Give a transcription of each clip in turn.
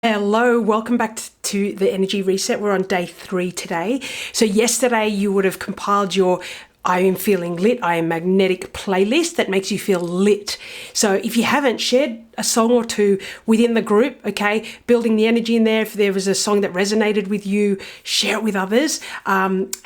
Hello, welcome back to the Energy Reset. We're on day 3 today. So yesterday you would have compiled your I am feeling lit, I am magnetic playlist that makes you feel lit. So if you haven't, shared a song or two within the group, okay, building the energy in there. If there was a song that resonated with you, share it with others. And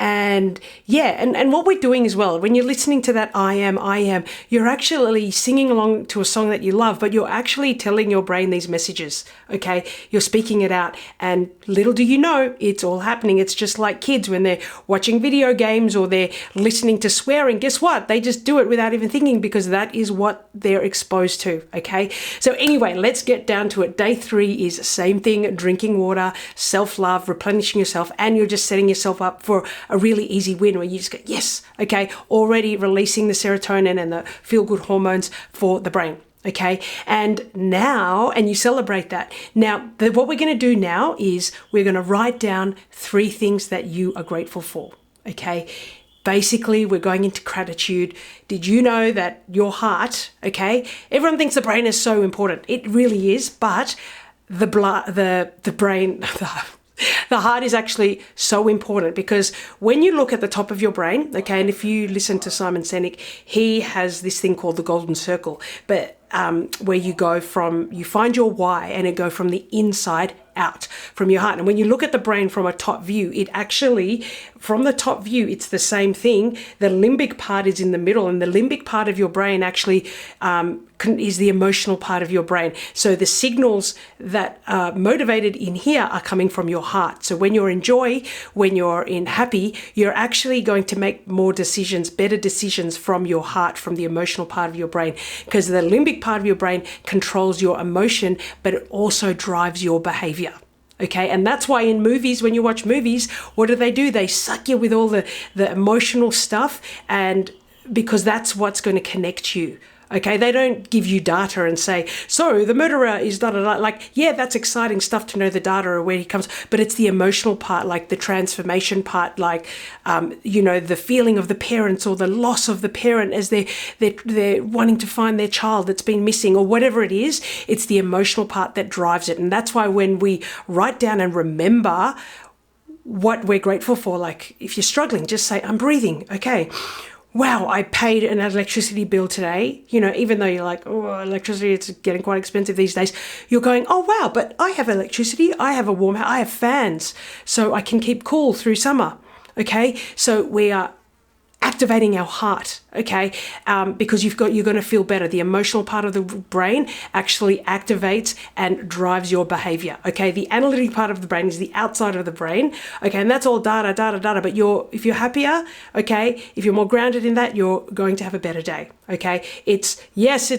what we're doing as well, when you're listening to that I am, you're actually singing along to a song that you love, but you're actually telling your brain these messages, okay? You're speaking it out, and little do you know, it's all happening. It's just like kids when they're watching video games or they're listening to swearing. Guess what? They just do it without even thinking because that is what they're exposed to, okay? So anyway, let's get down to it. Day 3 is same thing, drinking water, self-love, replenishing yourself, and you're just setting yourself up for a really easy win where you just go, yes, okay, already releasing the serotonin and the feel-good hormones for the brain. Okay, and you celebrate that. Now, what we're going to do now is we're going to write down 3 things that you are grateful for. Okay, basically, we're going into gratitude. Did you know that your heart, okay, everyone thinks the brain is so important. It really is, but the brain, the heart is actually so important because when you look at the top of your brain, okay, and if you listen to Simon Sinek, he has this thing called the golden circle, but where you find your why and it go from the inside out from your heart. And when you look at the brain from a top view, from the top view, it's the same thing. The limbic part is in the middle, and the limbic part of your brain actually is the emotional part of your brain. So the signals that are motivated in here are coming from your heart. So when you're in joy, when you're in happy, you're actually going to make more decisions, better decisions from your heart, from the emotional part of your brain, because the limbic part of your brain controls your emotion, but it also drives your behavior. Okay, and that's why in movies, when you watch movies, what do? They suck you with all the emotional stuff, and because that's what's going to connect you. Okay, they don't give you data and say, so the murderer is da-da-da. Like, yeah, that's exciting stuff to know the data or where he comes, but it's the emotional part, like the transformation part, like, the feeling of the parents or the loss of the parent as they're wanting to find their child that's been missing or whatever it is. It's the emotional part that drives it. And that's why when we write down and remember what we're grateful for, like if you're struggling, just say, I'm breathing, okay. Wow, I paid an electricity bill today. Even though you're like, oh, electricity, it's getting quite expensive these days. You're going, oh, wow, but I have electricity. I have a warm house. I have fans, so I can keep cool through summer. Okay, so we are activating our heart, okay, because you're going to feel better. The emotional part of the brain actually activates and drives your behavior, okay. The analytic part of the brain is the outside of the brain, okay, and that's all data, but if you're happier, okay, if you're more grounded in that, you're going to have a better day, okay. It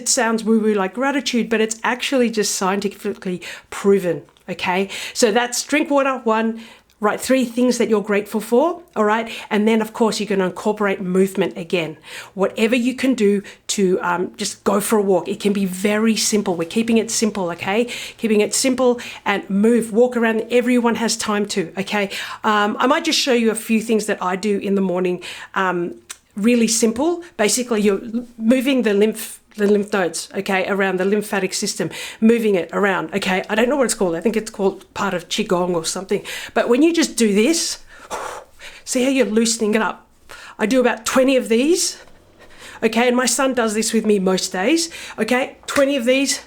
sounds woo-woo like gratitude, but it's actually just scientifically proven, okay. So that's drink water, 1. Write 3 things that you're grateful for, all right? And then, of course, you're going to incorporate movement again. Whatever you can do to just go for a walk. It can be very simple. We're keeping it simple, okay? Keeping it simple and move, walk around. Everyone has time to, okay? I might just show you a few things that I do in the morning. Really simple. Basically, you're moving the lymph nodes, okay, around the lymphatic system, moving it around, okay. I don't know what it's called. I think it's called part of Qigong or something. But when you just do this, see how you're loosening it up. I do about 20 of these, okay, and my son does this with me most days, okay. 20 of these.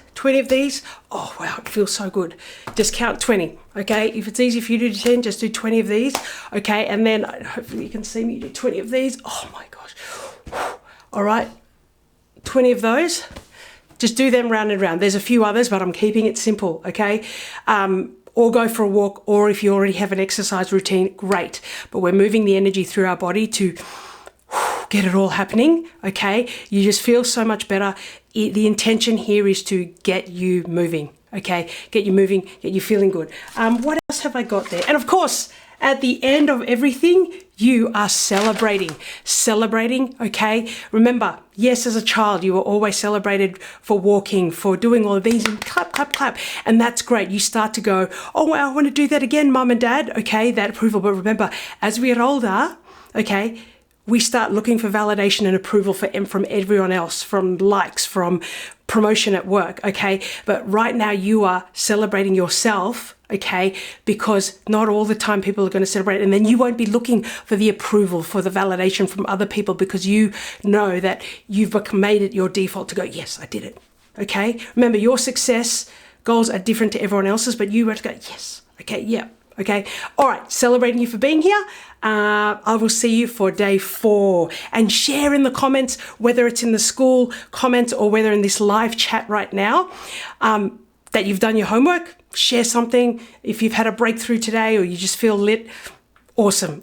Oh, wow, it feels so good. Just count 20, okay. If it's easy for you to do 10, just do 20 of these, okay, and then hopefully you can see me do 20 of these. Oh my gosh. All right. 20 of those, just do them round and round. There's a few others, but I'm keeping it simple, okay? Or go for a walk, or if you already have an exercise routine, great. But we're moving the energy through our body to get it all happening, okay? You just feel so much better. The intention here is to get you moving, okay? Get you moving, get you feeling good. What else have I got there? And of course, at the end of everything, you are celebrating, okay? Remember, yes, as a child, you were always celebrated for walking, for doing all of these, and clap, clap, clap. And that's great. You start to go, oh, wow, I want to do that again, mum and dad. Okay, that approval. But remember, as we get older, okay, we start looking for validation and approval from everyone else, from likes, from promotion at work, okay? But right now you are celebrating yourself, okay? Because not all the time people are going to celebrate, and then you won't be looking for the approval, for the validation from other people, because you know that you've made it your default to go, yes, I did it, okay? Remember, your success goals are different to everyone else's, but you have to go, yes, okay, yeah. Okay, all right, celebrating you for being here. I will see you for day 4, and share in the comments, whether it's in the school comments or whether in this live chat right now, that you've done your homework. Share something. If you've had a breakthrough today or you just feel lit, awesome.